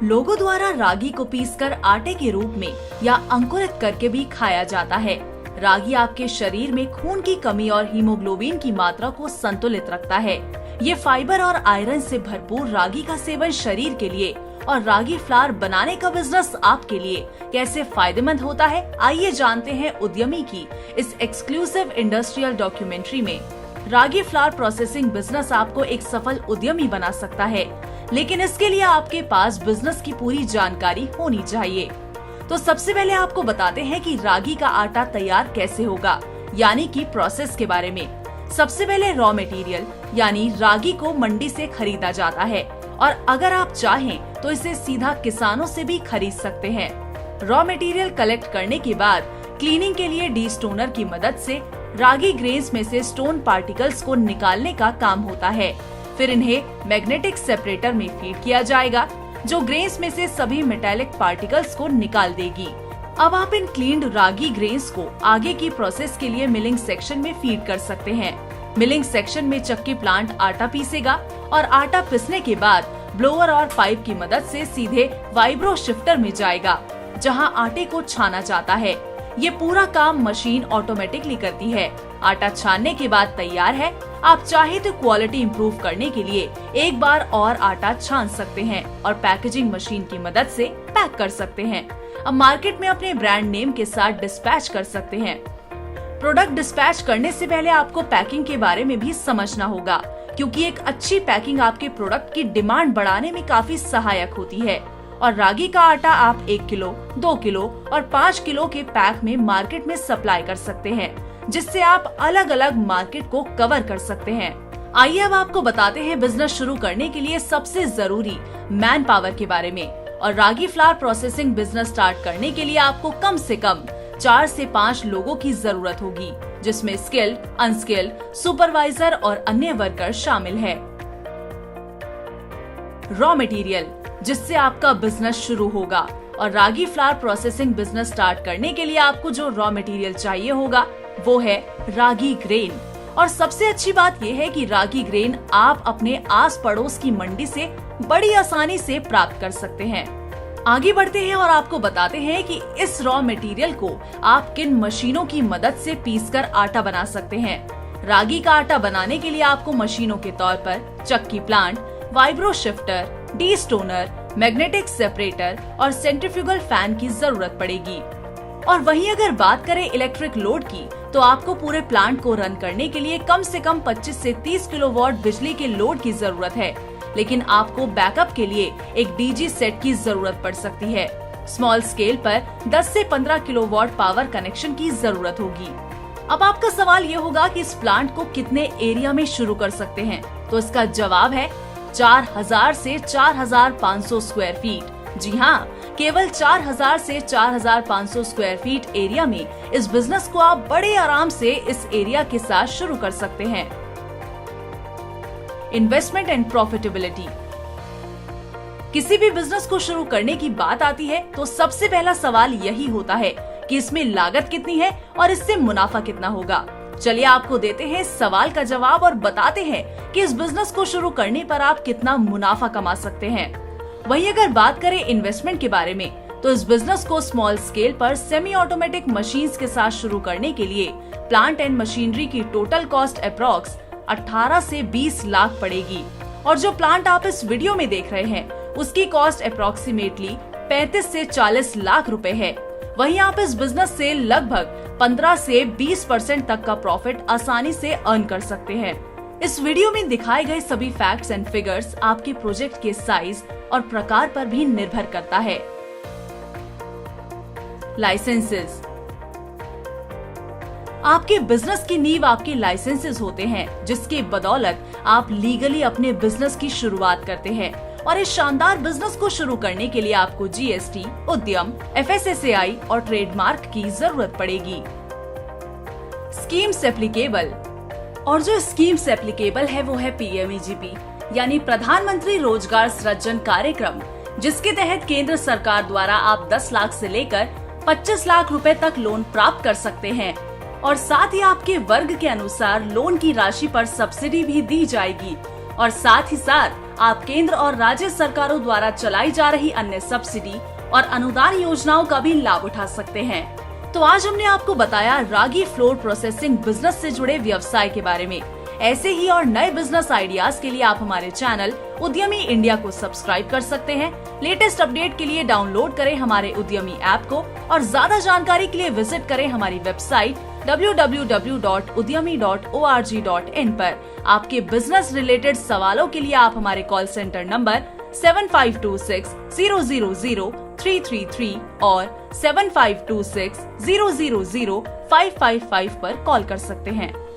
लोगों द्वारा रागी को पीसकर आटे के रूप में या अंकुरित करके भी खाया जाता है। रागी आपके शरीर में खून की कमी और हीमोग्लोबिन की मात्रा को संतुलित रखता है। ये फाइबर और आयरन से भरपूर रागी का सेवन शरीर के लिए और रागी फ्लावर बनाने का बिजनेस आपके लिए कैसे फायदेमंद होता है, आइए जानते हैं उद्यमी की इस एक्सक्लूसिव इंडस्ट्रियल डॉक्यूमेंट्री में। रागी फ्लावर प्रोसेसिंग बिजनेस आपको एक सफल उद्यमी बना सकता है, लेकिन इसके लिए आपके पास बिजनेस की पूरी जानकारी होनी चाहिए। तो सबसे पहले आपको बताते हैं कि रागी का आटा तैयार कैसे होगा, यानी कि प्रोसेस के बारे में। सबसे पहले रॉ मटेरियल यानी रागी को मंडी से खरीदा जाता है और अगर आप चाहें तो इसे सीधा किसानों से भी खरीद सकते हैं। रॉ मटेरियल कलेक्ट करने के बाद क्लीनिंग के लिए डी स्टोनर की मदद से रागी ग्रेन्स में से स्टोन पार्टिकल्स को निकालने का काम होता है। फिर इन्हें मैग्नेटिक सेपरेटर में फीड किया जाएगा, जो ग्रेन्स में से सभी मेटालिक पार्टिकल्स को निकाल देगी। अब आप इन क्लीन्ड रागी ग्रेन्स को आगे की प्रोसेस के लिए मिलिंग सेक्शन में फीड कर सकते हैं। मिलिंग सेक्शन में चक्की प्लांट आटा पीसेगा और आटा पिसने के बाद ब्लोअर और पाइप की मदद से सीधे वाइब्रो शिफ्टर में जाएगा, जहां आटे को छाना जाता है। ये पूरा काम मशीन ऑटोमेटिकली करती है। आटा छानने के बाद तैयार है। आप चाहे तो क्वालिटी इंप्रूव करने के लिए एक बार और आटा छान सकते हैं और पैकेजिंग मशीन की मदद से पैक कर सकते हैं। अब मार्केट में अपने ब्रांड नेम के साथ डिस्पैच कर सकते हैं। प्रोडक्ट डिस्पैच करने से पहले आपको पैकिंग के बारे में भी समझना होगा, क्योंकि एक अच्छी पैकिंग आपके प्रोडक्ट की डिमांड बढ़ाने में काफी सहायक होती है। और रागी का आटा आप 1 किलो, 2 किलो और 5 किलो के पैक में मार्केट में सप्लाई कर सकते हैं, जिससे आप अलग अलग मार्केट को कवर कर सकते हैं। आइए अब आपको बताते हैं बिजनेस शुरू करने के लिए सबसे जरूरी मैन पावर के बारे में। और रागी फ्लावर प्रोसेसिंग बिजनेस स्टार्ट करने के लिए आपको कम से कम 4 से 5 लोगों की जरूरत होगी, जिसमें स्किल्ड, अनस्किल्ड, सुपरवाइजर और अन्य वर्कर शामिल है। रॉ मटेरियल जिससे आपका बिजनेस शुरू होगा। और रागी फ्लावर प्रोसेसिंग बिजनेस स्टार्ट करने के लिए आपको जो रॉ मटेरियल चाहिए होगा वो है रागी ग्रेन। और सबसे अच्छी बात यह है कि रागी ग्रेन आप अपने आस पड़ोस की मंडी से बड़ी आसानी से प्राप्त कर सकते हैं। आगे बढ़ते हैं और आपको बताते हैं कि इस रॉ मटेरियल को आप किन मशीनों की मदद से पीसकर आटा बना सकते हैं। रागी का आटा बनाने के लिए आपको मशीनों के तौर पर चक्की plant, vibro shifter, D stoner, magnetic separator और सेंट्रीफ्यूगल फैन की जरूरत पड़ेगी। और वहीं अगर बात करें इलेक्ट्रिक लोड की, तो आपको पूरे प्लांट को रन करने के लिए कम से कम 25 से 30 किलोवाट बिजली के लोड की जरूरत है, लेकिन आपको बैकअप के लिए एक डीजी सेट की जरूरत पड़ सकती है। स्मॉल स्केल पर 10 से 15 किलोवाट पावर कनेक्शन की जरूरत होगी। अब आपका सवाल ये होगा कि इस प्लांट को कितने एरिया में शुरू कर सकते हैं, तो इसका जवाब है 4000 से 4500 स्क्वायर फीट। जी हाँ, केवल 4000 से 4500 स्क्वायर फीट एरिया में इस बिजनेस को आप बड़े आराम से इस एरिया के साथ शुरू कर सकते हैं। Investment and profitability. किसी भी बिजनेस को शुरू करने की बात आती है तो सबसे पहला सवाल यही होता है कि इसमें लागत कितनी है और इससे मुनाफा कितना होगा। चलिए आपको देते हैं सवाल का जवाब और बताते हैं कि इस बिजनेस को शुरू करने पर आप कितना मुनाफा कमा सकते हैं। वहीं अगर बात करें इन्वेस्टमेंट के बारे में, तो इस बिजनेस को स्मॉल स्केल पर सेमी ऑटोमेटिक मशीन्स के साथ शुरू करने के लिए प्लांट एंड मशीनरी की टोटल कॉस्ट अप्रॉक्स 18 से 20 लाख पड़ेगी। और जो प्लांट आप इस वीडियो में देख रहे हैं उसकी कॉस्ट अप्रोक्सीमेटली 35 से 40 लाख रुपए है। वहीं आप इस बिजनेस से लगभग 15 से 20% तक का प्रॉफिट आसानी से अर्न कर सकते हैं। इस वीडियो में दिखाए गए सभी फैक्ट्स एंड फिगर्स आपके प्रोजेक्ट के साइज और प्रकार पर भी निर्भर करता है। लाइसेंसेस। आपके बिजनेस की नींव आपके लाइसेंसेस होते हैं, जिसके बदौलत आप लीगली अपने बिजनेस की शुरुआत करते हैं। और इस शानदार बिजनेस को शुरू करने के लिए आपको जीएसटी, उद्यम, एफएसएसएआई और ट्रेडमार्क की जरूरत पड़ेगी। Schemes applicable. और जो स्कीम्स एप्लीकेबल है वो है पीएमईजीपी यानी प्रधानमंत्री रोजगार सृजन कार्यक्रम, जिसके तहत केंद्र सरकार द्वारा आप 10 लाख से लेकर 25 लाख रुपए तक लोन प्राप्त कर सकते हैं। और साथ ही आपके वर्ग के अनुसार लोन की राशि पर सब्सिडी भी दी जाएगी। और साथ ही साथ आप केंद्र और राज्य सरकारों द्वारा चलाई जा रही अन्य सब्सिडी और अनुदान योजनाओं का भी लाभ उठा सकते हैं। तो आज हमने आपको बताया रागी फ्लोर प्रोसेसिंग बिजनेस से जुड़े व्यवसाय के बारे में। ऐसे ही और नए बिजनेस आइडियाज के लिए आप हमारे चैनल उद्यमी इंडिया को सब्सक्राइब कर सकते हैं। लेटेस्ट अपडेट के लिए डाउनलोड करें हमारे उद्यमी ऐप को और ज्यादा जानकारी के लिए विजिट करें हमारी वेबसाइट www.udyami.org.in पर। आपके बिजनेस रिलेटेड सवालों के लिए आप हमारे कॉल सेंटर नंबर 7526000333 और 7526000555 पर कॉल कर सकते हैं।